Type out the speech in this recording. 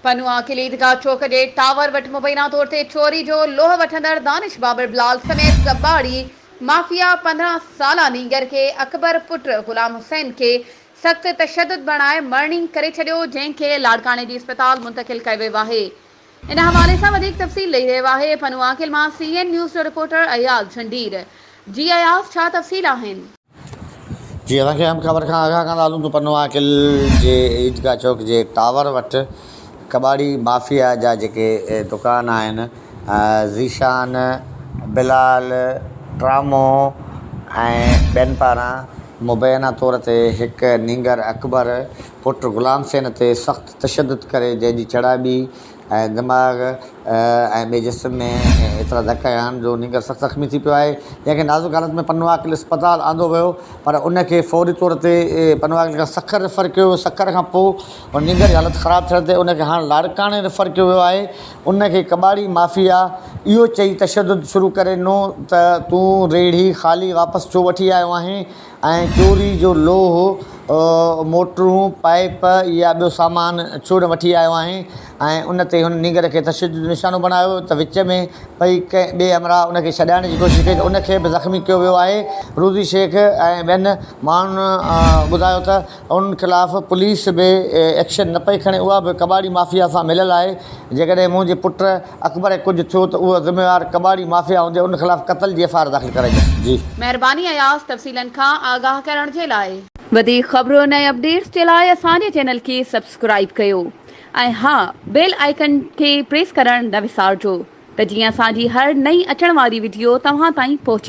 पनुआ किले ईदगाह चौक जे टावर वटि मुबैना तौर ते चोरी जो लोह वठंदड़ दानिश बाबर बिलाल समेत कबाड़ी माफ़िया 15 साला नींगर के अकबर पुट गुलाम हुसैन के सख्त तशद्दुद बणाए मरणी करे छॾियो, जंहिंखे लाड़काने जी अस्पताल मुंतकिल कयो वियो आहे। इन हवाले सां वधीक तफ़सील ॾेई रहियो आहे पनुआ किल मां CN न्यूज़ जो रिपोर्टर अयाज़ झंडीर। जी अयाज़, छा तफ़सील आहिनि? जी असांखे हम ख़बर खां आगाह कंदा हलूं त पनुआ किल जे ईदगाह चौक जे टावर वटि कबाड़ी माफ़िया जा जेके दुकान आहिनि, ज़ीशान, बिलाल, ट्रामो ऐं ॿियनि पारां मुबैना तौर ते हिकु नींगर अकबर पुट गुलाम हुसैन ते सख़्तु तशद्दुद करे, जंहिंजी चढ़ाई ऐं दिमाग़ ऐं ॿिए जिस्म में एतिरा धक आहिनि जो नींगर सख़्तु ज़ख़्मी थी पियो आहे, जंहिंखे नाज़ुक हालत में पनुआ किल अस्पताल आंदो वियो। पर उनखे फौरी तौर ते पनुआ किल खां सखर रेफर कयो। सखर खां पोइ नींगर जी हालत ख़राबु थियण ते उनखे हाणे लाड़काणे रेफर कयो वियो आहे। उनखे कबाड़ी माफ़िया इहो चई तशद्दुद शुरू करे ॾिनो त तूं रेड़ी ख़ाली वापसि छो वठी आयो आहीं ऐं चोरी जो लोह, मोटरूं, पाइप या ॿियो सामान छो न वठी आयो आहीं। ऐं उन ते हुन नींगर खे तशद्दुद निशानो बणायो त विच में भई कंहिं ॿिए हमरा उनखे छॾाइण जी कोशिशि कई त उनखे बि ज़ख़्मी कयो वियो आहे। रूज़ी शेख ऐं ॿियनि माण्हुनि ॿुधायो त उन्हनि ख़िलाफ़ु पुलिस बि एक्शन न पई खणे, उहा बि कबाड़ी माफ़िया सां मिलियल आहे। जेकॾहिं मुंहिंजे पुट अकबर कुझु थियो त उहो ज़िम्मेवार कबाड़ी माफ़िया हूंदे, उन ख़िलाफ़ु क़त्ल जी FIR दाख़िल कराई। जी महिरबानी अयाज़, तफ़सीलनि खां आगाह करण जे लाइ। वधीक ख़बरुनि ऐं अपडेट्स जे लाइ असांजे चैनल खे सब्सक्राइब कयो ऐं हा, बेल आइकन खे प्रेस करणु न विसारिजो त जीअं असांजी हर नई अचण वारी वीडियो तव्हां ताईं पहुचे।